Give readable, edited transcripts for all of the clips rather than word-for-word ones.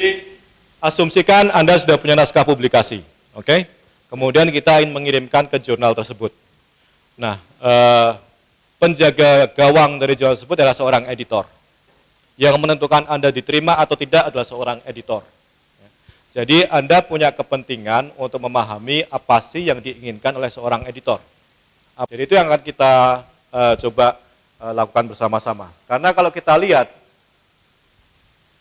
Jadi asumsikan Anda sudah punya naskah publikasi, oke? Kemudian kita ingin mengirimkan ke jurnal tersebut. Nah, penjaga gawang dari jurnal tersebut adalah seorang editor. Yang menentukan Anda diterima atau tidak adalah seorang editor. Jadi Anda punya kepentingan untuk memahami apa sih yang diinginkan oleh seorang editor. Jadi itu yang akan kita coba lakukan bersama-sama. Karena kalau kita lihat,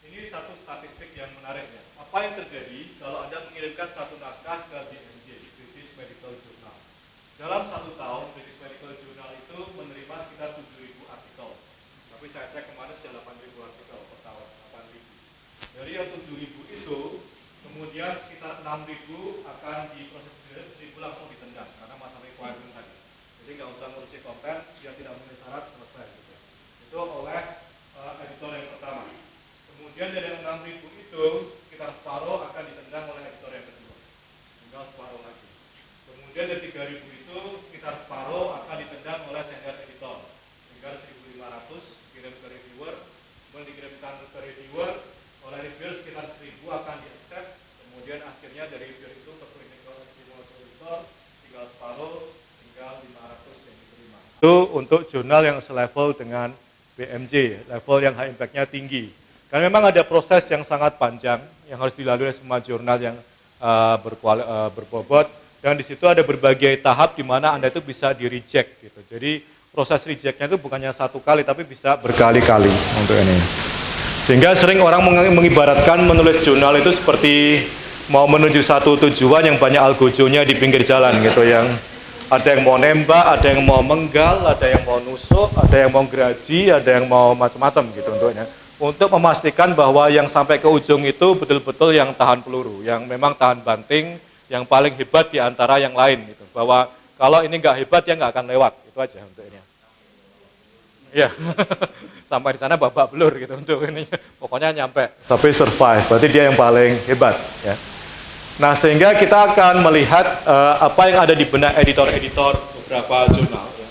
ini satu statistik yang menarik ya. Apa yang terjadi kalau Anda mengirimkan satu naskah ke BMJ, British Medical Journal. Dalam 1 tahun, British Medical Journal itu menerima sekitar 7.000 artikel. Tapi saya cek kemarin sudah 8.000 artikel per tahun, 8.000. Dari yang 7.000 itu, kemudian sekitar 6.000 akan diproses, 1.000 langsung ditendang karena masalah requirement tadi. Jadi nggak usah ngurusi konten, dia tidak memenuhi syarat, selesai. Gitu. Itu oleh editor yang pertama. Kemudian dari 6.000 itu, sekitar separuh akan ditendang oleh editor yang kedua. Tinggal separuh lagi. Kemudian dari 3.000 itu, sekitar separuh akan ditendang oleh senior editor. Tinggal 1.500 dikirim ke reviewer, kemudian dikirimkan ke reviewer, oleh reviewer sekitar 1.000 akan di-accept, kemudian akhirnya dari reviewer itu ke clinical editor, tinggal separuh, tinggal 500 yang diterima. Itu untuk jurnal yang selevel dengan BMJ, level yang high impact-nya tinggi. Karena memang ada proses yang sangat panjang yang harus dilalui oleh semua jurnal yang berbobot, dan di situ ada berbagai tahap di mana Anda itu bisa di-reject gitu. Jadi proses reject-nya itu bukannya 1 kali, tapi bisa berkali-kali untuk ini. Sehingga sering orang mengibaratkan menulis jurnal itu seperti mau menuju satu tujuan yang banyak algojonya di pinggir jalan gitu, yang ada yang mau nembak, ada yang mau menggal, ada yang mau nusuk, ada yang mau geraji, ada yang mau macam-macam gitu untuknya. Untuk memastikan bahwa yang sampai ke ujung itu betul-betul yang tahan peluru, yang memang tahan banting, yang paling hebat di antara yang lain gitu. Bahwa kalau ini nggak hebat ya nggak akan lewat, itu aja untuk ini. Iya, sampai di sana babak belur gitu untuk ini. Pokoknya nyampe, tapi survive, berarti dia yang paling hebat. Ya. Nah, sehingga kita akan melihat apa yang ada di benak editor-editor beberapa jurnal. Ya.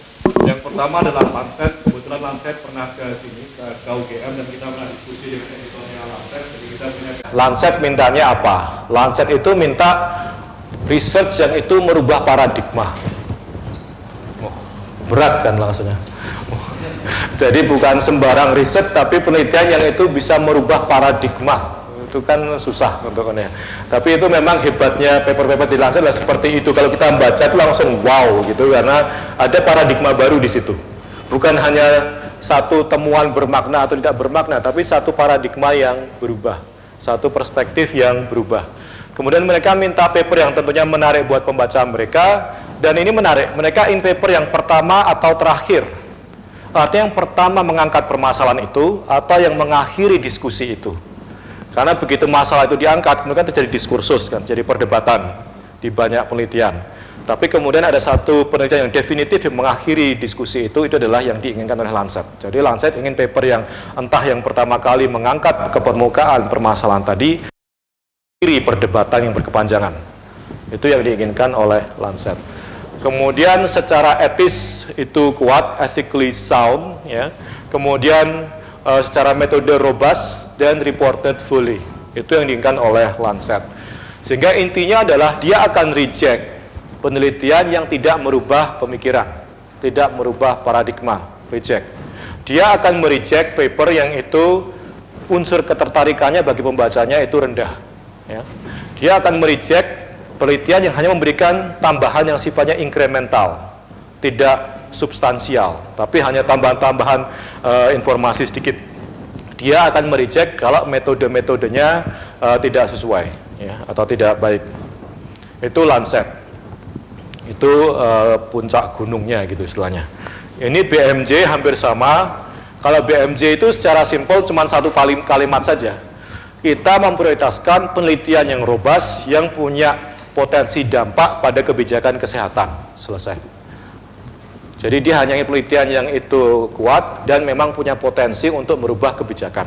Yang pertama adalah Lancet. Kebetulan Lancet pernah ke sini, ke UGM, dan kita pernah diskusi dengan editornya Lancet. Jadi kita punya Lancet mintanya apa? Lancet itu minta research yang itu merubah paradigma. Berat kan langsungnya. Jadi bukan sembarang riset, tapi penelitian yang itu bisa merubah paradigma. Itu kan susah untuk ini. Tapi itu memang hebatnya paper-paper di Lancet adalah seperti itu. Kalau kita baca itu langsung wow gitu, karena ada paradigma baru di situ. Bukan hanya satu temuan bermakna atau tidak bermakna, tapi satu paradigma yang berubah, satu perspektif yang berubah. Kemudian mereka minta paper yang tentunya menarik buat pembaca mereka, dan ini menarik. Mereka in paper yang pertama atau terakhir. Artinya yang pertama mengangkat permasalahan itu atau yang mengakhiri diskusi itu. Karena begitu masalah itu diangkat, kemudian terjadi diskursus kan, jadi perdebatan di banyak penelitian. Tapi kemudian ada satu penelitian yang definitif yang mengakhiri diskusi itu adalah yang diinginkan oleh Lancet. Jadi Lancet ingin paper yang entah yang pertama kali mengangkat ke permukaan permasalahan tadi, mengakhiri perdebatan yang berkepanjangan. Itu yang diinginkan oleh Lancet. Kemudian secara etis itu kuat, ethically sound, ya. Kemudian secara metode robust dan reported fully. Itu yang diinginkan oleh Lancet. Sehingga intinya adalah dia akan reject penelitian yang tidak merubah pemikiran, tidak merubah paradigma, reject. Dia akan mereject paper yang itu unsur ketertarikannya bagi pembacanya itu rendah. Ya. Dia akan mereject penelitian yang hanya memberikan tambahan yang sifatnya incremental, tidak substansial, tapi hanya tambahan-tambahan informasi sedikit. Dia akan mereject kalau metode-metodenya tidak sesuai, ya, atau tidak baik. Itu Lancet. Itu puncak gunungnya gitu istilahnya. Ini BMJ hampir sama. Kalau BMJ itu secara simpel cuma satu kalimat saja. Kita memprioritaskan penelitian yang robust, yang punya potensi dampak pada kebijakan kesehatan. Selesai. Jadi dia hanya ingin penelitian yang itu kuat dan memang punya potensi untuk merubah kebijakan.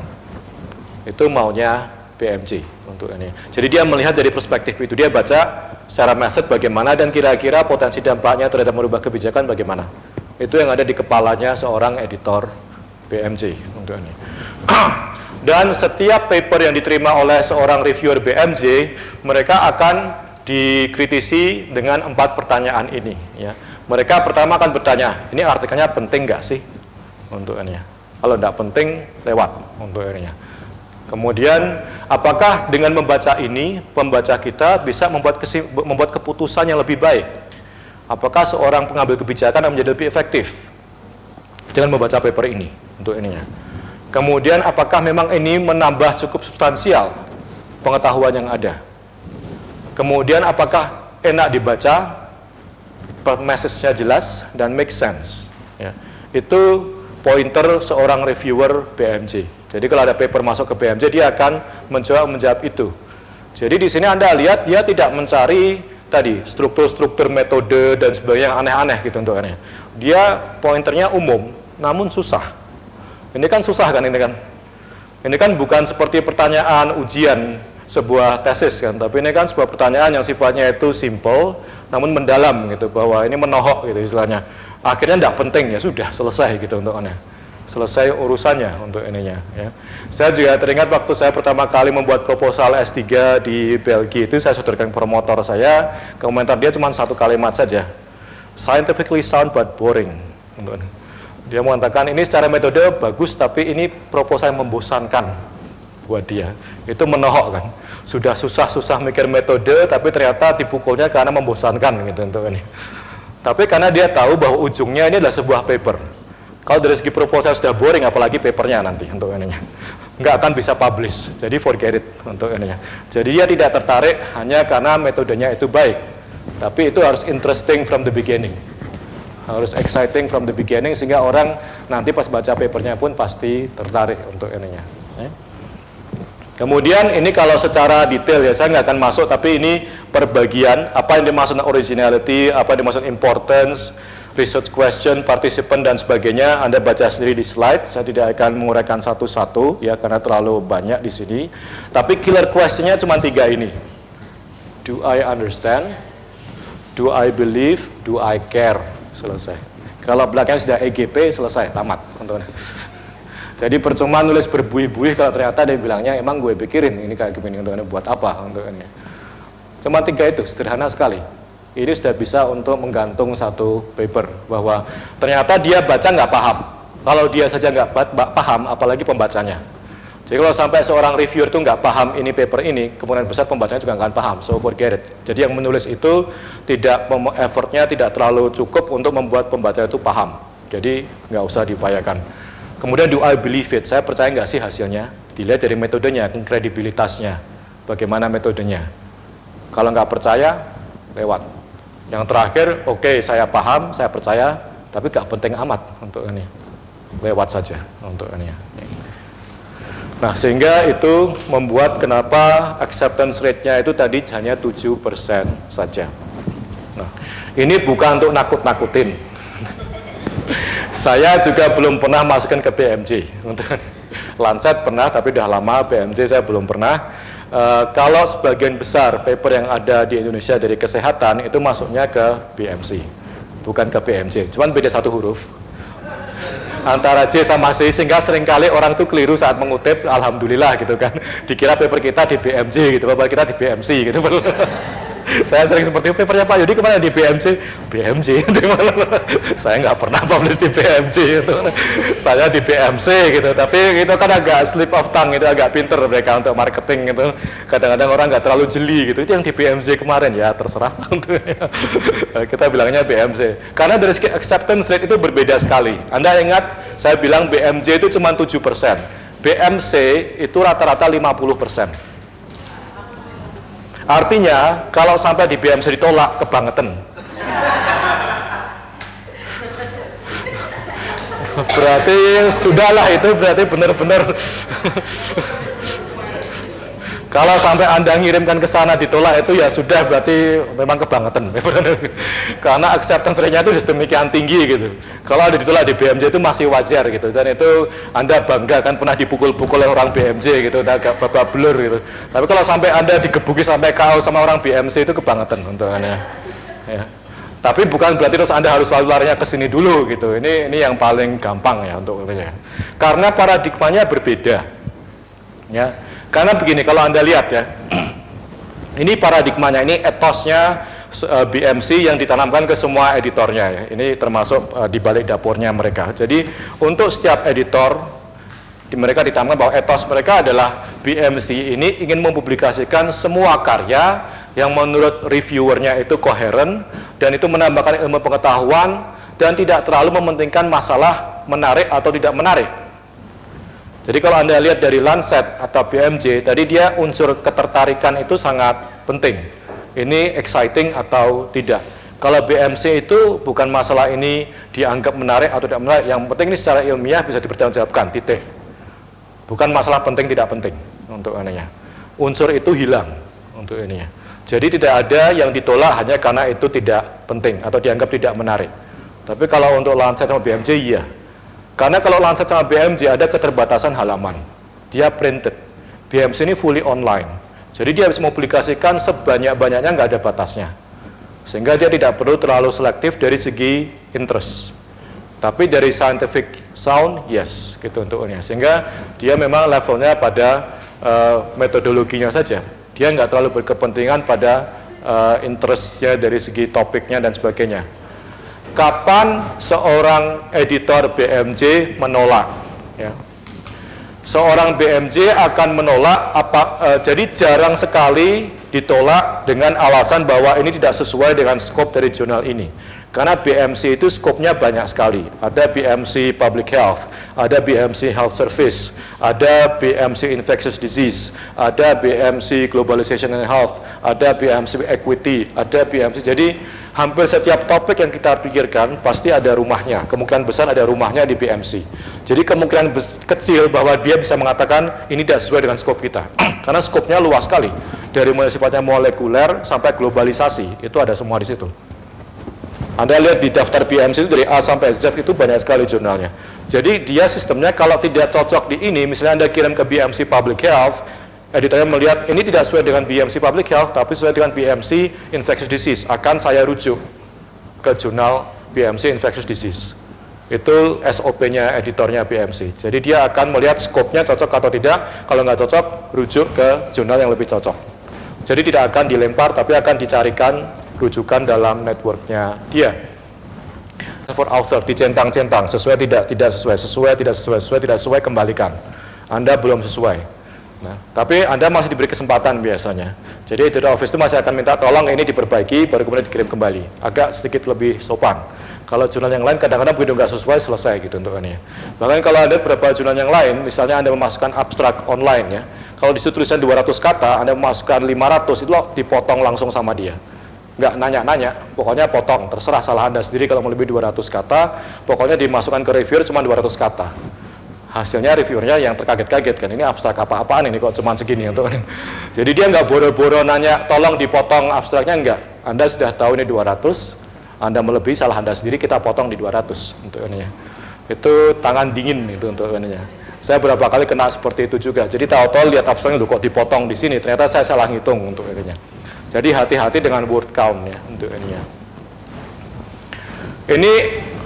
Itu maunya BMJ untuk ini. Jadi dia melihat dari perspektif itu, dia baca secara method bagaimana dan kira-kira potensi dampaknya terhadap merubah kebijakan bagaimana. Itu yang ada di kepalanya seorang editor BMJ untuk ini. Dan setiap paper yang diterima oleh seorang reviewer BMJ, mereka akan dikritisi dengan 4 pertanyaan ini. Ya. Mereka pertama akan bertanya, ini artikelnya penting nggak sih untuk ini? Kalau tidak penting, lewat untuk ini. Kemudian, apakah dengan membaca ini, pembaca kita bisa membuat keputusan yang lebih baik? Apakah seorang pengambil kebijakan akan menjadi lebih efektif dengan membaca paper ini untuk ininya? Kemudian apakah memang ini menambah cukup substansial pengetahuan yang ada? Kemudian apakah enak dibaca, message-nya jelas dan make sense? Ya. Itu pointer seorang reviewer BMJ. Jadi kalau ada paper masuk ke BMJ, dia akan mencoba menjawab itu. Jadi di sini Anda lihat dia tidak mencari tadi struktur-struktur metode dan sebagainya yang aneh-aneh gitu untuk aneh. Dia pointernya umum, namun susah. Ini kan susah kan ini kan. Ini kan bukan seperti pertanyaan ujian sebuah tesis kan, tapi ini kan sebuah pertanyaan yang sifatnya itu simple namun mendalam gitu, bahwa ini menohok gitu istilahnya. Akhirnya tidak penting, ya sudah selesai gitu untuk aneh. Selesai urusannya untuk ininya ya. Saya juga teringat waktu saya pertama kali membuat proposal S3 di Belgia itu, saya sodorkan promotor saya, komentar dia cuma 1 kalimat saja. Scientifically sound but boring. Dia mengatakan ini secara metode bagus, tapi ini proposal yang membosankan buat dia. Itu menohok kan. Sudah susah-susah mikir metode, tapi ternyata dipukulnya karena membosankan gitu untuk ini. Tapi karena dia tahu bahwa ujungnya ini adalah sebuah paper. Kalau dari segi proposal sudah boring, apalagi papernya nanti untuk ininya. Nggak akan bisa publish, jadi forget it untuk ininya. Jadi dia tidak tertarik hanya karena metodenya itu baik, tapi itu harus interesting from the beginning. Harus exciting from the beginning, sehingga orang nanti pas baca papernya pun pasti tertarik untuk ininya. Kemudian ini kalau secara detail ya, saya nggak akan masuk, tapi ini perbagian, apa yang dimaksud originality, apa yang dimaksud importance, research question, participant, dan sebagainya. Anda baca sendiri di slide, saya tidak akan menguraikan satu-satu, ya, karena terlalu banyak di sini. Tapi killer questionnya cuma 3 ini. Do I understand? Do I believe? Do I care? Selesai. Kalau belakangnya sudah EGP, selesai, tamat. Jadi percuma nulis berbuih-buih kalau ternyata dia bilangnya, emang gue pikirin ini kayak gini untuk buat apa untuk ini. Cuma 3 itu, sederhana sekali. Ini sudah bisa untuk menggantung satu paper, bahwa ternyata dia baca nggak paham. Kalau dia saja nggak paham, apalagi pembacanya. Jadi kalau sampai seorang reviewer itu nggak paham ini paper ini, kemungkinan besar pembacanya juga nggak paham, so forget it. Jadi yang menulis itu tidak, effortnya tidak terlalu cukup untuk membuat pembaca itu paham. Jadi nggak usah diupayakan. Kemudian do I believe it? Saya percaya nggak sih hasilnya? Dilihat dari metodenya, kredibilitasnya, bagaimana metodenya. Kalau nggak percaya, lewat. Yang terakhir, oke, saya paham, saya percaya, tapi nggak penting amat untuk ini. Lewat saja untuk ini. Nah, sehingga itu membuat kenapa acceptance rate-nya itu tadi hanya 7% saja. Nah, ini bukan untuk nakut-nakutin. Saya juga belum pernah masukkan ke BMJ. Untuk Lancet pernah, tapi udah lama. BMJ saya belum pernah. Kalau sebagian besar paper yang ada di Indonesia dari kesehatan itu masuknya ke BMC, bukan ke BMJ. Cuman beda 1 huruf antara J sama C, sehingga seringkali orang itu keliru saat mengutip. Alhamdulillah gitu kan, dikira paper kita di BMJ gitu, paper kita di BMC gitu. Saya sering seperti itu, papernya Pak Yudi kemana di BMJ? BMJ, saya nggak pernah publish di BMJ itu. Saya di BMC gitu, tapi itu kan agak slip of tongue, itu agak pinter mereka untuk marketing gitu. Kadang-kadang orang nggak terlalu jeli gitu, itu yang di BMJ kemarin, ya terserah. Kita bilangnya BMJ, karena dari segi acceptance rate itu berbeda sekali. Anda ingat, saya bilang BMJ itu cuma 7%, BMC itu rata-rata 50%. Artinya, kalau sampai di BMC ditolak, kebangetan. Berarti sudahlah, itu berarti benar-benar. Kalau sampai Anda ngirimkan ke sana ditolak, itu ya sudah, berarti memang kebangetan. Karena acceptance rate-nya itu demikian tinggi gitu. Kalau ada ditolak di BMJ itu masih wajar gitu. Dan itu Anda bangga kan pernah dipukul-pukul oleh orang BMJ gitu, agak babak belur gitu. Tapi kalau sampai Anda digebuki sampai KO sama orang BMC, itu kebangetan untuk Anda. Ya. Tapi bukan berarti terus Anda harus selalu larinya ke sini dulu gitu. Ini yang paling gampang ya untuk ini. Karena paradigmanya berbeda. Ya, karena begini, kalau Anda lihat ya, ini paradigmanya, ini etosnya BMC yang ditanamkan ke semua editornya ya. Ini termasuk di balik dapurnya mereka. Jadi untuk setiap editor mereka ditanamkan bahwa etos mereka adalah BMC ini ingin mempublikasikan semua karya yang menurut reviewernya itu koheren dan itu menambahkan ilmu pengetahuan dan tidak terlalu mementingkan masalah menarik atau tidak menarik. Jadi kalau Anda lihat dari Lancet atau BMJ, tadi dia unsur ketertarikan itu sangat penting. Ini exciting atau tidak. Kalau BMC itu bukan masalah ini dianggap menarik atau tidak menarik, yang penting ini secara ilmiah bisa dipertanggungjawabkan, titik. Bukan masalah penting tidak penting untuk ininya. Unsur itu hilang untuk ininya. Jadi tidak ada yang ditolak hanya karena itu tidak penting atau dianggap tidak menarik. Tapi kalau untuk Lancet sama BMJ, iya. Karena kalau Lancet sama BMJ ada keterbatasan halaman. Dia printed. BMC ini fully online. Jadi dia bisa mempublikasikan sebanyak-banyaknya, nggak ada batasnya. Sehingga dia tidak perlu terlalu selektif dari segi interest. Tapi dari scientific sound, yes, gitu untuknya. Sehingga dia memang levelnya pada metodologinya saja. Dia nggak terlalu berkepentingan pada interestnya dari segi topiknya dan sebagainya. Kapan seorang editor BMJ menolak? Ya. Seorang BMJ akan menolak jadi jarang sekali ditolak dengan alasan bahwa ini tidak sesuai dengan skop dari jurnal ini. Karena BMC itu skopnya banyak sekali. Ada BMC Public Health, ada BMC Health Service, ada BMC Infectious Disease, ada BMC Globalization and Health, ada BMC Equity, ada BMC. Jadi hampir setiap topik yang kita pikirkan pasti ada rumahnya. Kemungkinan besar ada rumahnya di BMC. Jadi kemungkinan kecil bahwa dia bisa mengatakan ini tidak sesuai dengan skop kita. Karena skopnya luas sekali. Dari mulai sifatnya molekuler sampai globalisasi, itu ada semua di situ. Anda lihat di daftar BMC itu dari A sampai Z itu banyak sekali jurnalnya. Jadi dia sistemnya kalau tidak cocok di ini, misalnya Anda kirim ke BMC Public Health, editornya melihat ini tidak sesuai dengan BMC Public Health, tapi sesuai dengan BMC Infectious Disease, akan saya rujuk ke jurnal BMC Infectious Disease. Itu SOP-nya editornya BMC. Jadi dia akan melihat skopnya cocok atau tidak, kalau nggak cocok, rujuk ke jurnal yang lebih cocok. Jadi tidak akan dilempar, tapi akan dicarikan rujukan dalam networknya dia. For author, dicentang-centang, sesuai tidak sesuai, sesuai tidak sesuai, sesuai tidak sesuai, kembalikan. Anda belum sesuai. Nah, tapi Anda masih diberi kesempatan biasanya. Jadi editor office itu masih akan minta tolong ini diperbaiki, baru kemudian dikirim kembali. Agak sedikit lebih sopan. Kalau jurnal yang lain kadang-kadang begitu nggak sesuai, selesai gitu untuk ini. Bahkan kalau ada beberapa jurnal yang lain, misalnya Anda memasukkan abstrak online ya, kalau di situ tulisan 200 kata, Anda memasukkan 500, itu dipotong langsung sama dia. Nggak nanya-nanya, pokoknya potong, terserah salah Anda sendiri kalau lebih 200 kata, pokoknya dimasukkan ke reviewer cuma 200 kata. Hasilnya reviewernya yang terkaget-kaget kan, ini abstrak apa-apaan ini kok cuma segini untuk. Jadi dia nggak boro-boro nanya, tolong dipotong abstraknya, enggak. Anda sudah tahu ini 200, Anda melebihi salah Anda sendiri, kita potong di 200 untuk ini. Itu tangan dingin itu untuk ini. Saya berapa kali kena seperti itu juga. Jadi tahu-tahu lihat abstraknya kok dipotong di sini, ternyata saya salah ngitung untuk ini. Jadi hati-hati dengan word count ya untuk ininya. Ini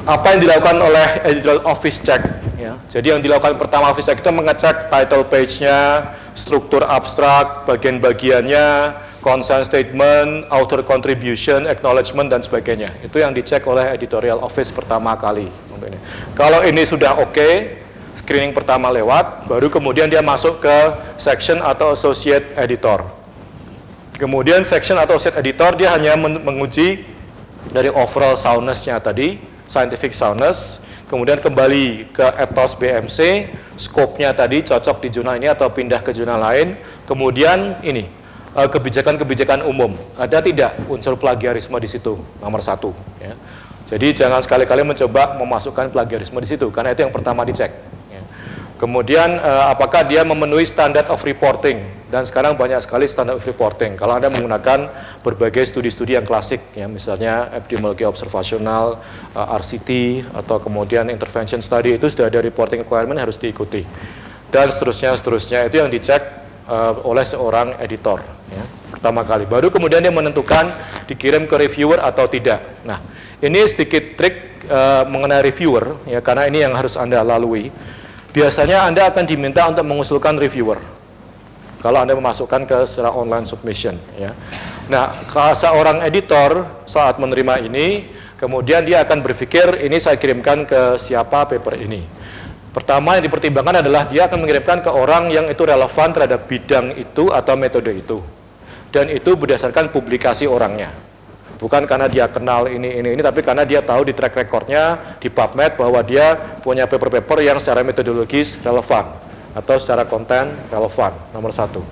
apa yang dilakukan oleh editorial office check ya. Jadi yang dilakukan pertama office check itu mengecek title page-nya, struktur abstrak, bagian-bagiannya, consent statement, author contribution, acknowledgement dan sebagainya. Itu yang dicek oleh editorial office pertama kali. Kalau ini sudah oke, screening pertama lewat, baru kemudian dia masuk ke section atau associate editor. Kemudian section atau associate editor dia hanya menguji dari overall soundness-nya tadi, scientific soundness, kemudian kembali ke ethos BMC, scope-nya tadi cocok di jurnal ini atau pindah ke jurnal lain, kemudian ini kebijakan-kebijakan umum, ada tidak unsur plagiarisme di situ, nomor 1 ya. Jadi jangan sekali-kali mencoba memasukkan plagiarisme di situ, karena itu yang pertama dicek ya. Kemudian apakah dia memenuhi standard of reporting, dan sekarang banyak sekali standard of reporting. Kalau Anda menggunakan berbagai studi-studi yang klasik ya, misalnya epidemiologi observasional, RCT atau kemudian intervention study, itu sudah ada reporting requirement harus diikuti. Dan seterusnya itu yang dicek oleh seorang editor ya, pertama kali. Baru kemudian dia menentukan dikirim ke reviewer atau tidak. Nah, ini sedikit trik mengenai reviewer ya, karena ini yang harus Anda lalui. Biasanya Anda akan diminta untuk mengusulkan reviewer. kalau Anda memasukkan ke secara online submission. Ya. Nah, kalau seorang editor saat menerima ini, kemudian dia akan berpikir, ini saya kirimkan ke siapa paper ini. Pertama yang dipertimbangkan adalah dia akan mengirimkan ke orang yang itu relevan terhadap bidang itu atau metode itu. Dan itu berdasarkan publikasi orangnya. Bukan karena dia kenal ini, tapi karena dia tahu di track recordnya, di PubMed, bahwa dia punya paper-paper yang secara metodologis relevan atau secara konten relevan, nomor 1.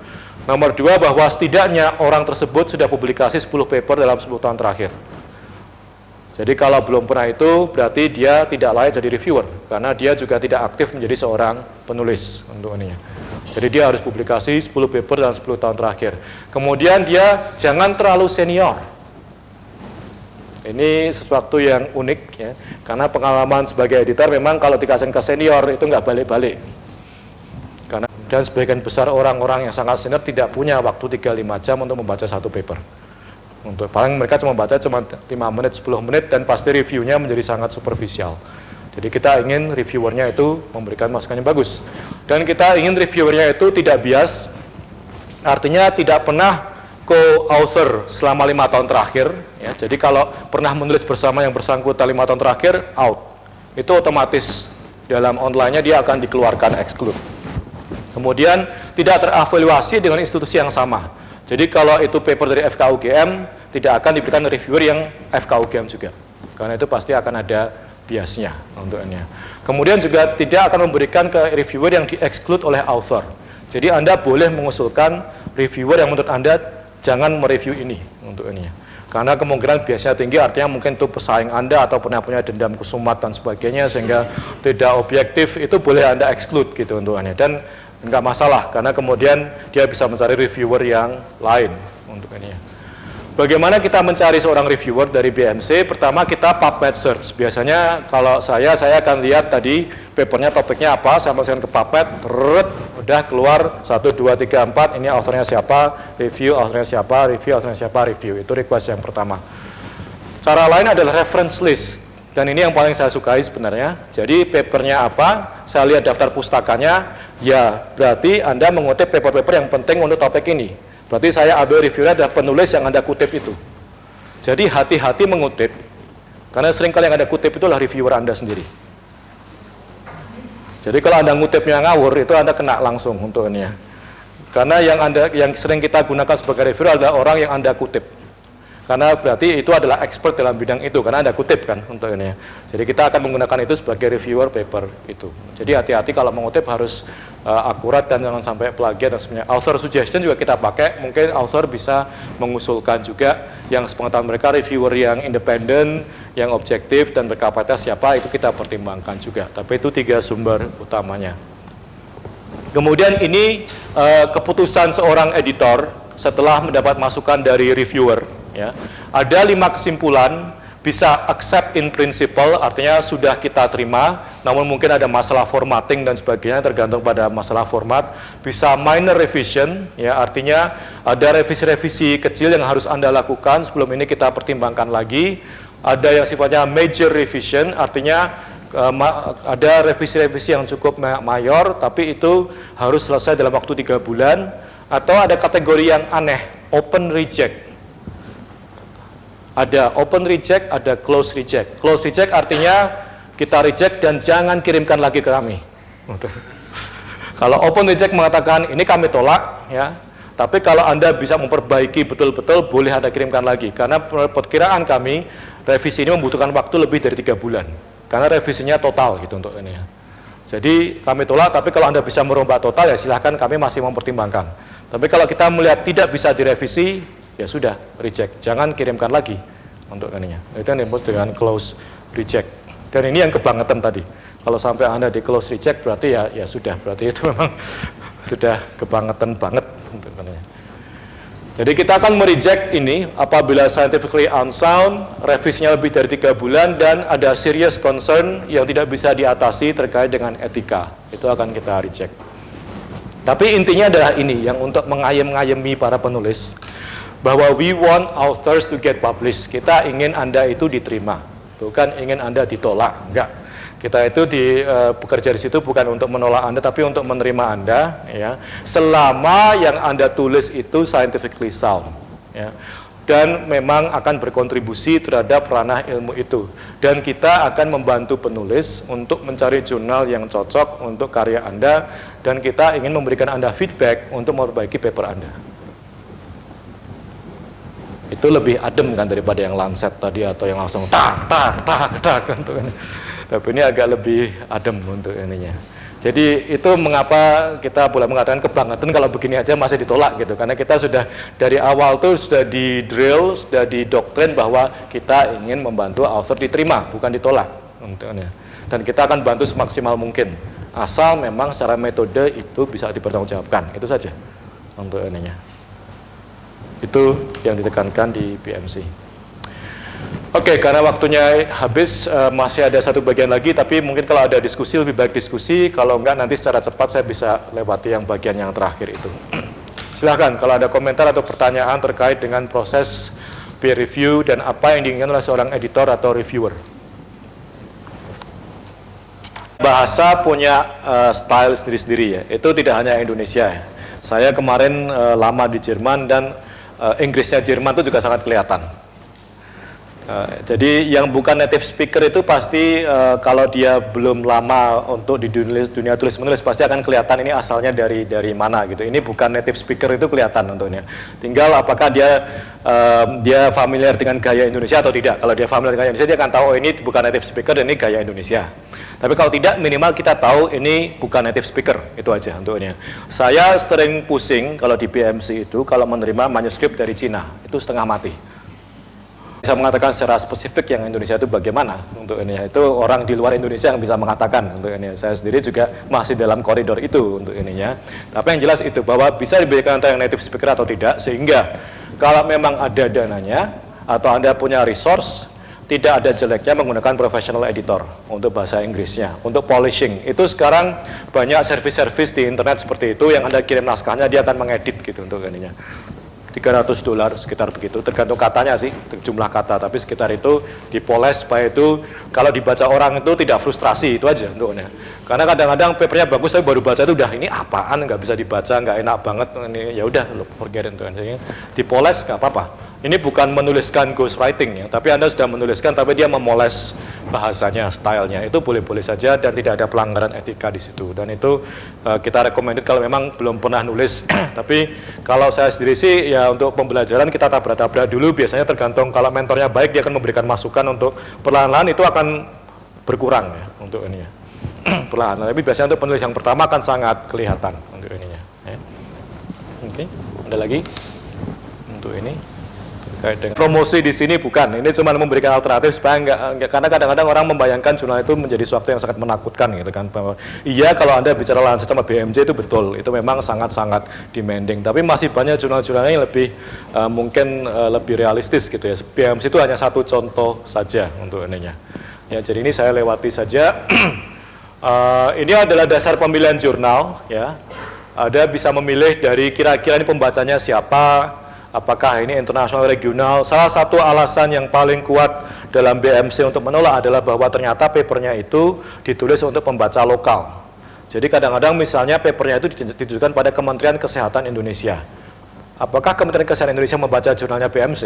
Nomor 2, bahwa setidaknya orang tersebut sudah publikasi 10 paper dalam 10 tahun terakhir. Jadi kalau belum pernah itu, berarti dia tidak layak jadi reviewer, karena dia juga tidak aktif menjadi seorang penulis untuk ini. Jadi dia harus publikasi 10 paper dalam 10 tahun terakhir. Kemudian dia jangan terlalu senior. Ini sesuatu yang unik ya, karena pengalaman sebagai editor memang kalau dikasih ke senior itu nggak balik-balik. Dan sebagian besar orang-orang yang sangat senior tidak punya waktu 3-5 jam untuk membaca satu paper. Untuk paling mereka cuma baca cuma 5 menit, 10 menit, dan pasti reviewnya menjadi sangat superficial. Jadi kita ingin reviewernya itu memberikan masukan yang bagus. Dan kita ingin reviewernya itu tidak bias, artinya tidak pernah co-author selama 5 tahun terakhir. Ya. Jadi kalau pernah menulis bersama yang bersangkutan 5 tahun terakhir, out. Itu otomatis dalam online-nya dia akan dikeluarkan, exclude. Kemudian tidak teravaluasi dengan institusi yang sama. Jadi kalau itu paper dari FKUGM, tidak akan diberikan reviewer yang FKUGM juga. Karena itu pasti akan ada biasnya untuknya. Kemudian juga tidak akan memberikan ke reviewer yang di-exclude oleh author. Jadi Anda boleh mengusulkan reviewer yang menurut Anda jangan mereview ini untuk ini. Karena kemungkinan biasanya tinggi, artinya mungkin itu pesaing Anda atau pernah punya dendam kusumat dan sebagainya, sehingga tidak objektif, itu boleh Anda exclude gitu untuknya. Dan enggak masalah, karena kemudian dia bisa mencari reviewer yang lain untuk ini. Bagaimana kita mencari seorang reviewer dari BMC? Pertama kita PubMed search. Biasanya kalau saya akan lihat tadi papernya, topiknya apa, saya masukkan ke PubMed, udah keluar 1, 2, 3, 4, ini authornya siapa, review, authornya siapa, review, authornya siapa, review. Itu request yang pertama. Cara lain adalah reference list. Dan ini yang paling saya sukai sebenarnya. Jadi papernya apa, saya lihat daftar pustakanya, ya berarti Anda mengutip paper-paper yang penting untuk topik ini. Berarti saya ambil reviewer adalah penulis yang Anda kutip itu. Jadi hati-hati mengutip, karena seringkali yang Anda kutip itulah reviewer Anda sendiri. Jadi kalau Anda ngutipnya ngawur, itu Anda kena langsung untuk ini ya. Karena yang sering kita gunakan sebagai reviewer adalah orang yang Anda kutip. Karena berarti itu adalah expert dalam bidang itu, karena Anda kutip kan untuk ini ya. Jadi kita akan menggunakan itu sebagai reviewer paper itu. Jadi hati-hati kalau mengutip harus akurat dan jangan sampai plagiat dan sebenarnya. Author suggestion juga kita pakai, mungkin author bisa mengusulkan juga yang sepengetahuan mereka reviewer yang independen, yang objektif dan berkapasitas siapa, itu kita pertimbangkan juga. Tapi itu 3 sumber utamanya. Kemudian ini keputusan seorang editor setelah mendapat masukan dari reviewer. Ya. Ada 5 kesimpulan, bisa accept in principle, artinya sudah kita terima, namun mungkin ada masalah formatting dan sebagainya, tergantung pada masalah format. Bisa minor revision, ya, artinya ada revisi-revisi kecil yang harus Anda lakukan, sebelum ini kita pertimbangkan lagi. Ada yang sifatnya major revision, artinya ada revisi-revisi yang cukup mayor, tapi itu harus selesai dalam waktu 3 bulan. Atau ada kategori yang aneh, open reject. Ada open reject, ada close reject. Close reject artinya kita reject dan jangan kirimkan lagi ke kami. Kalau open reject mengatakan ini kami tolak, ya. Tapi kalau Anda bisa memperbaiki betul-betul, boleh Anda kirimkan lagi. Karena perkiraan kami revisi ini membutuhkan waktu lebih dari 3 bulan. Karena revisinya total gitu untuk ini. Jadi kami tolak, tapi kalau Anda bisa merombak total ya silahkan, kami masih mempertimbangkan. Tapi kalau kita melihat tidak bisa direvisi, ya sudah, reject, jangan kirimkan lagi untuk ininya. Itu yang disebut dengan close reject. Dan ini yang kebangetan tadi. Kalau sampai Anda di close reject, berarti ya sudah, berarti itu memang sudah kebangetan banget untuk ininya. Jadi kita akan mereject ini apabila scientifically unsound, revisinya lebih dari 3 bulan, dan ada serious concern yang tidak bisa diatasi terkait dengan etika. Itu akan kita reject. Tapi intinya adalah ini, yang untuk mengayem-ngayemi para penulis, bahwa we want authors to get published. Kita ingin Anda itu diterima, bukan ingin Anda ditolak, enggak. Kita itu bekerja di situ bukan untuk menolak Anda, tapi untuk menerima Anda, ya. Selama yang Anda tulis itu scientifically sound, ya. Dan memang akan berkontribusi terhadap ranah ilmu itu. Dan kita akan membantu penulis untuk mencari jurnal yang cocok untuk karya Anda, dan kita ingin memberikan Anda feedback untuk memperbaiki paper Anda. Itu lebih adem kan daripada yang Lancet tadi atau yang langsung tak gitu kan. Tapi ini agak lebih adem untuk ininya. Jadi itu mengapa kita boleh mengatakan kebanggaan kalau begini aja masih ditolak gitu, karena kita sudah dari awal tuh sudah di drill, sudah didoktrin bahwa kita ingin membantu author diterima, bukan ditolak untuk ini. Dan kita akan bantu semaksimal mungkin, asal memang secara metode itu bisa dipertanggungjawabkan, itu saja untuk ininya. Itu yang ditekankan di BMC. Oke, karena waktunya habis, masih ada satu bagian lagi, tapi mungkin kalau ada diskusi, lebih baik diskusi, kalau enggak nanti secara cepat saya bisa lewati yang bagian yang terakhir itu. Silahkan, kalau ada komentar atau pertanyaan terkait dengan proses peer review dan apa yang diinginkan oleh seorang editor atau reviewer. Bahasa punya style sendiri-sendiri ya, itu tidak hanya Indonesia ya. Saya kemarin lama di Jerman dan Inggrisnya Jerman itu juga sangat kelihatan. Jadi yang bukan native speaker itu pasti kalau dia belum lama untuk di dunia tulis-menulis pasti akan kelihatan ini asalnya dari mana gitu. Ini bukan native speaker itu kelihatan untuknya. Tinggal apakah dia familiar dengan gaya Indonesia atau tidak. Kalau dia familiar dengan gaya Indonesia dia akan tahu ini bukan native speaker dan ini gaya Indonesia. Tapi kalau tidak, minimal kita tahu ini bukan native speaker, itu aja untuknya. Saya sering pusing kalau di BMC itu kalau menerima manuskrip dari Cina itu setengah mati. Bisa mengatakan secara spesifik yang Indonesia itu bagaimana untuk ini, itu orang di luar Indonesia yang bisa mengatakan untuk ini. Saya sendiri juga masih dalam koridor itu untuk ininya. Tapi yang jelas itu bahwa bisa diberikan antara yang native speaker atau tidak, sehingga kalau memang ada dananya atau Anda punya resource, tidak ada jeleknya menggunakan professional editor untuk bahasa Inggrisnya, untuk polishing. Itu sekarang banyak service-service di internet seperti itu yang Anda kirim naskahnya dia akan mengedit gitu untuk ininya. $300 sekitar begitu, tergantung katanya sih, jumlah kata, tapi sekitar itu dipoles supaya itu kalau dibaca orang itu tidak frustrasi, itu aja untuknya. Karena kadang-kadang papernya bagus tapi baru baca itu udah ini apaan, nggak bisa dibaca, nggak enak banget, ini ya udah forget it, dipoles nggak apa-apa. Ini bukan menuliskan ghostwriting ya, tapi Anda sudah menuliskan tapi dia memoles bahasanya, stylenya, itu boleh-boleh saja dan tidak ada pelanggaran etika di situ. Dan itu kita recommended kalau memang belum pernah nulis. Tapi kalau saya sendiri sih ya untuk pembelajaran kita tabrak-tabrak dulu, biasanya tergantung kalau mentornya baik dia akan memberikan masukan untuk perlahan-lahan itu akan berkurang ya untuk ini ya. Perlahan, tapi biasanya untuk penulis yang pertama akan sangat kelihatan untuk ininya. Ya. Oke, ada lagi untuk ini. Promosi di sini bukan, ini cuma memberikan alternatif supaya enggak, karena kadang-kadang orang membayangkan jurnal itu menjadi sesuatu yang sangat menakutkan gitu kan, bahwa iya kalau Anda bicara langsung sama BMJ itu betul, itu memang sangat-sangat demanding, tapi masih banyak jurnal-jurnal yang lebih mungkin lebih realistis gitu ya. BMC itu hanya satu contoh saja untuk ininya ya, jadi ini saya lewati saja. Ini adalah dasar pemilihan jurnal ya, Anda bisa memilih dari kira-kira ini pembacanya siapa, apakah ini internasional, regional. Salah satu alasan yang paling kuat dalam BMC untuk menolak adalah bahwa ternyata papernya itu ditulis untuk pembaca lokal. Jadi kadang-kadang misalnya papernya itu ditujukan pada Kementerian Kesehatan Indonesia. Apakah Kementerian Kesehatan Indonesia membaca jurnalnya BMC?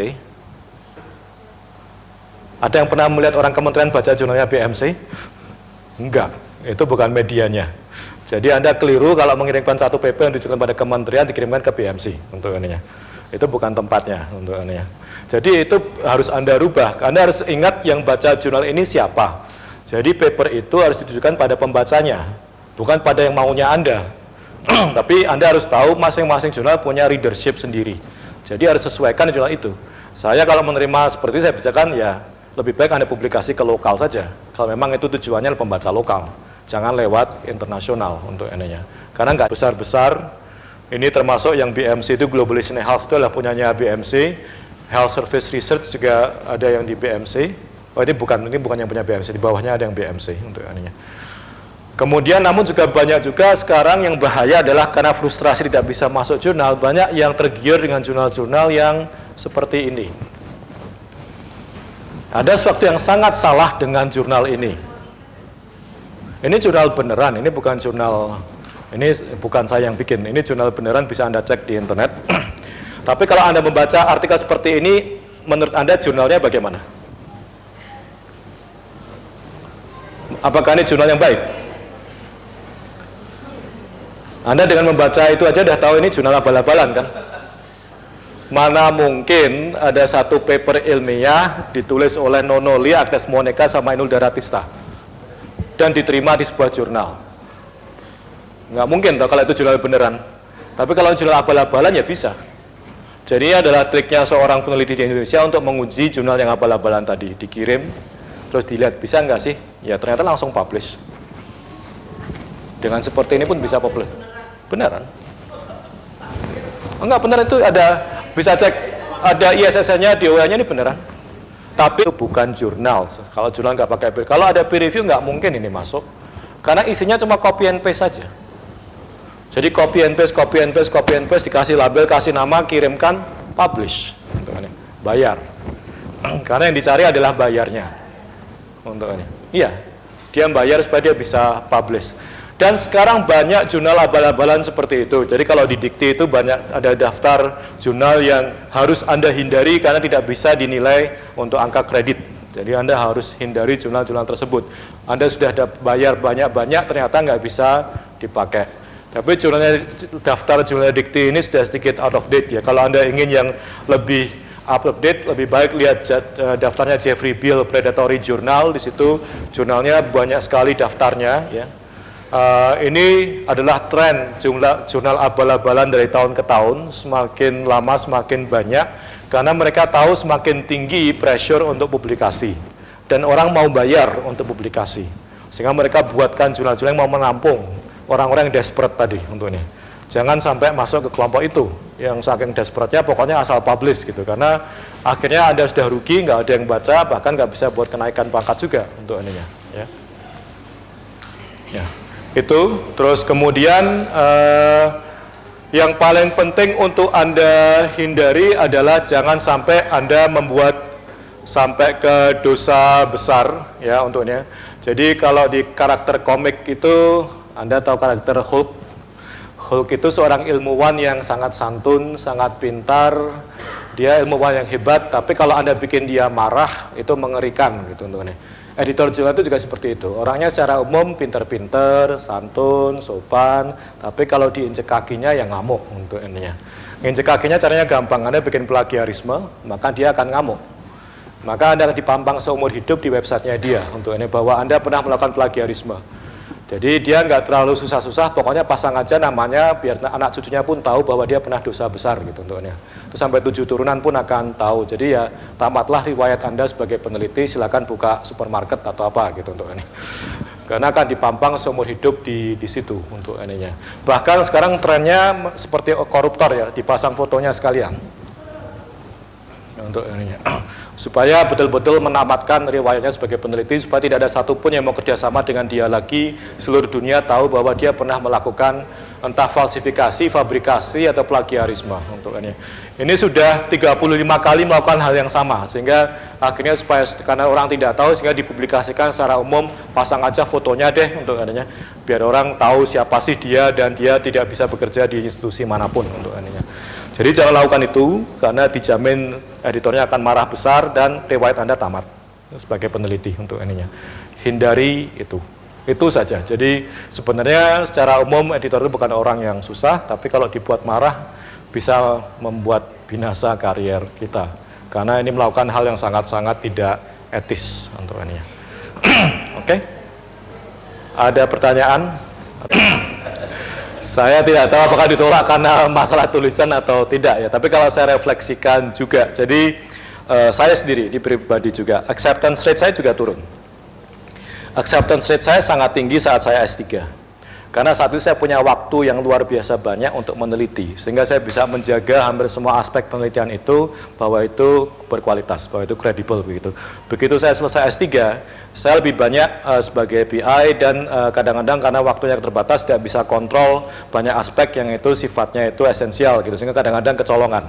Ada yang pernah melihat orang kementerian baca jurnalnya BMC? Enggak, itu bukan medianya. Jadi Anda keliru kalau mengirimkan satu paper yang ditujukan pada kementerian dikirimkan ke BMC untuk ininya. Itu bukan tempatnya untuk ini ya. Jadi itu harus Anda rubah. Anda harus ingat yang baca jurnal ini siapa. Jadi paper itu harus ditujukan pada pembacanya, bukan pada yang maunya Anda. Tapi Anda harus tahu masing-masing jurnal punya readership sendiri. Jadi harus sesuaikan jurnal itu. Saya kalau menerima seperti itu, saya bacakan ya lebih baik Anda publikasi ke lokal saja. Kalau memang itu tujuannya pembaca lokal, jangan lewat internasional untuk ininya. Karena nggak besar-besar. Ini termasuk yang BMC itu Globalization Health itu adalah punyanya BMC, Health Service Research juga ada yang di BMC. Oh ini bukan yang punya BMC, di bawahnya ada yang BMC untuk ininya. Kemudian namun juga banyak juga sekarang yang bahaya adalah karena frustrasi tidak bisa masuk jurnal, banyak yang tergiur dengan jurnal-jurnal yang seperti ini. Ada sesuatu yang sangat salah dengan jurnal ini. Ini jurnal beneran, ini bukan jurnal, ini bukan saya yang bikin, ini jurnal beneran, bisa Anda cek di internet. Tapi kalau Anda membaca artikel seperti ini, menurut Anda jurnalnya bagaimana? Apakah ini jurnal yang baik? Anda dengan membaca itu aja udah tahu ini jurnal abal-abalan kan? Mana mungkin ada satu paper ilmiah ditulis oleh Nonoli, Agnes Monica, sama Inul Daratista dan diterima di sebuah jurnal. Nggak mungkin toh kalau itu jurnal beneran. Tapi kalau jurnal abal-abalan ya bisa. Jadi adalah triknya seorang peneliti di Indonesia untuk menguji jurnal yang abal-abalan tadi. Dikirim, terus dilihat bisa nggak sih? Ya ternyata langsung publish. Dengan seperti ini pun bisa publish. Beneran? Enggak, beneran itu ada, bisa cek, ada ISSN-nya, DOA-nya, ini beneran. Tapi itu bukan jurnal. Kalau jurnal nggak pakai peer, kalau ada peer review nggak mungkin ini masuk. Karena isinya cuma copy and paste saja. Jadi copy and paste, copy and paste, copy and paste, dikasih label, kasih nama, kirimkan, publish. Bayar. Karena yang dicari adalah bayarnya. Untuk ini. Iya, dia bayar supaya dia bisa publish. Dan sekarang banyak jurnal abal-abalan seperti itu. Jadi kalau di Dikti itu banyak ada daftar jurnal yang harus Anda hindari karena tidak bisa dinilai untuk angka kredit. Jadi Anda harus hindari jurnal-jurnal tersebut. Anda sudah bayar banyak-banyak, ternyata nggak bisa dipakai. Tapi daftar jurnal Dikti ini sudah sedikit out of date ya. Kalau Anda ingin yang lebih up to date, lebih baik lihat daftarnya Jeffrey Beall Predatory Journal. Di situ jurnalnya banyak sekali daftarnya ya. Ini adalah tren jurnal abal-abalan dari tahun ke tahun, semakin lama semakin banyak, karena mereka tahu semakin tinggi pressure untuk publikasi, dan orang mau bayar untuk publikasi, sehingga mereka buatkan jurnal-jurnal yang mau menampung orang-orang yang desperate tadi untuk ini. Jangan sampai masuk ke kelompok itu, yang saking desperate-nya pokoknya asal publish gitu, karena akhirnya Anda sudah rugi, nggak ada yang baca, bahkan nggak bisa buat kenaikan pangkat juga untuk ininya. Ya. Ya. Itu, terus kemudian yang paling penting untuk Anda hindari adalah jangan sampai Anda membuat sampai ke dosa besar ya untuknya. Jadi kalau di karakter komik itu, Anda tahu karakter Hulk. Hulk itu seorang ilmuwan yang sangat santun, sangat pintar, dia ilmuwan yang hebat, tapi kalau Anda bikin dia marah, itu mengerikan gitu untuknya. Editor jurnal itu juga seperti itu. Orangnya secara umum pinter-pinter, santun, sopan, tapi kalau diinjek kakinya ya ngamuk untuk ininya. Injek kakinya caranya gampang, Anda bikin plagiarisme, maka dia akan ngamuk. Maka Anda dipampang seumur hidup di websitenya dia untuk ini bahwa Anda pernah melakukan plagiarisme. Jadi dia nggak terlalu susah-susah, pokoknya pasang aja namanya biar anak cucunya pun tahu bahwa dia pernah dosa besar gitu untuknya. Terus sampai 7 turunan pun akan tahu. Jadi ya tamatlah riwayat Anda sebagai peneliti, silakan buka supermarket atau apa gitu untuk ini. Karena akan dipampang seumur hidup di situ untuk ininya. Bahkan sekarang trennya seperti koruptor ya, dipasang fotonya sekalian. Untuk ininya. Supaya betul-betul menamatkan riwayatnya sebagai peneliti, supaya tidak ada satupun yang mau kerjasama dengan dia lagi. Seluruh dunia tahu bahwa dia pernah melakukan entah falsifikasi, fabrikasi, atau plagiarisme untuk ini. Ini sudah 35 kali melakukan hal yang sama, sehingga akhirnya supaya karena orang tidak tahu, sehingga dipublikasikan secara umum, pasang aja fotonya deh untuk adanya, biar orang tahu siapa sih dia dan dia tidak bisa bekerja di institusi manapun untuk adanya. Jadi jangan lakukan itu, karena dijamin editornya akan marah besar dan riwayat Anda tamat sebagai peneliti untuk ininya. Hindari itu. Itu saja. Jadi sebenarnya secara umum editor itu bukan orang yang susah, tapi kalau dibuat marah bisa membuat binasa karier kita. Karena ini melakukan hal yang sangat-sangat tidak etis untuk ininya. Oke? Ada pertanyaan? Saya tidak tahu apakah ditolak karena masalah tulisan atau tidak ya, tapi kalau saya refleksikan juga, jadi saya sendiri di pribadi juga, acceptance rate saya juga turun. Acceptance rate saya sangat tinggi saat saya S3. Karena saat itu saya punya waktu yang luar biasa banyak untuk meneliti, sehingga saya bisa menjaga hampir semua aspek penelitian itu, bahwa itu berkualitas, bahwa itu kredibel begitu. Begitu saya selesai S3, saya lebih banyak sebagai PI dan kadang-kadang karena waktunya terbatas tidak bisa kontrol banyak aspek yang itu sifatnya itu esensial gitu, sehingga kadang-kadang kecolongan.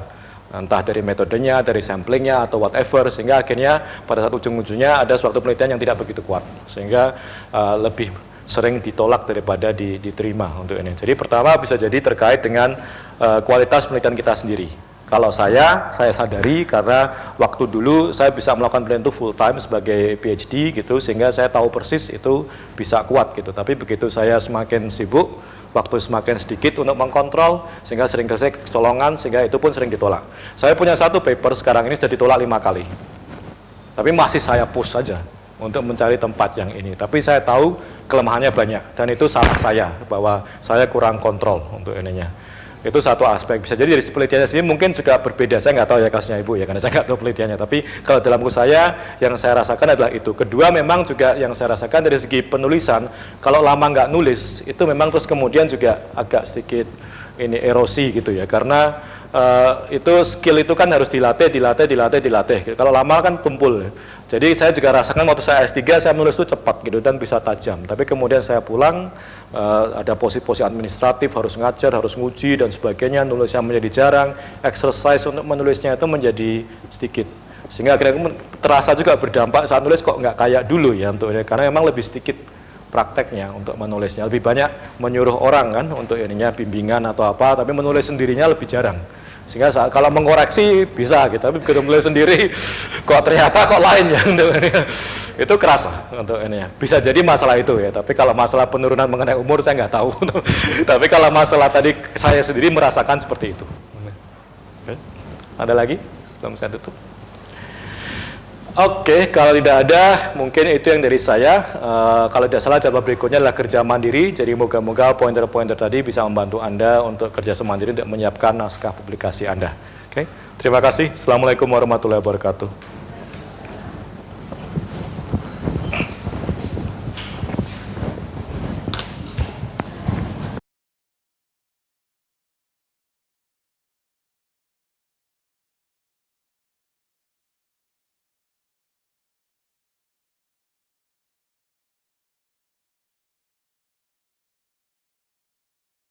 Entah dari metodenya, dari samplingnya, atau whatever, sehingga akhirnya pada saat ujung-ujungnya ada suatu penelitian yang tidak begitu kuat, sehingga lebih sering ditolak daripada diterima untuk ini. Jadi pertama bisa jadi terkait dengan kualitas penelitian kita sendiri. Kalau saya sadari karena waktu dulu saya bisa melakukan penelitian itu full time sebagai PhD gitu, sehingga saya tahu persis itu bisa kuat gitu. Tapi begitu saya semakin sibuk, waktu semakin sedikit untuk mengkontrol, sehingga sering kecolongan, sehingga itu pun sering ditolak. Saya punya satu paper sekarang ini sudah ditolak 5 kali. Tapi masih saya push saja untuk mencari tempat yang ini. Tapi saya tahu kelemahannya banyak, dan itu salah saya, bahwa saya kurang kontrol untuk ininya. Itu satu aspek. Bisa jadi dari penelitiannya sendiri mungkin juga berbeda. Saya nggak tahu ya kasusnya Ibu ya, karena saya nggak tahu penelitiannya. Tapi kalau dalam saya, yang saya rasakan adalah itu. Kedua, memang juga yang saya rasakan dari segi penulisan, kalau lama nggak nulis, itu memang terus kemudian juga agak sedikit ini erosi gitu ya. Karena itu skill itu kan harus dilatih. Kalau lama kan tumpul. Jadi saya juga rasakan waktu saya S3 saya menulis itu cepat gitu dan bisa tajam. Tapi kemudian saya pulang, ada posisi administratif, harus ngajar, harus nguji dan sebagainya, nulisnya menjadi jarang, exercise untuk menulisnya itu menjadi sedikit. Sehingga akhirnya terasa juga berdampak saat nulis kok nggak kayak dulu ya untuk ini, karena memang lebih sedikit prakteknya untuk menulisnya. Lebih banyak menyuruh orang kan untuk ininya bimbingan atau apa, tapi menulis sendirinya lebih jarang. Sehingga kalau mengoreksi bisa gitu, tapi begitu mulai sendiri kok ternyata kok lain ya untuk ini. Itu kerasa untuk ini ya. Bisa jadi masalah itu ya, tapi kalau masalah penurunan mengenai umur saya nggak tahu. Tapi kalau masalah tadi saya sendiri merasakan seperti itu. Oke. Ada lagi? Sebelum saya tutup. Oke, kalau tidak ada, mungkin itu yang dari saya. Kalau tidak salah, jadwal berikutnya adalah kerja mandiri. Jadi moga-moga pointer-pointer tadi bisa membantu Anda untuk kerja mandiri untuk menyiapkan naskah publikasi Anda. Oke, terima kasih. Assalamualaikum warahmatullahi wabarakatuh.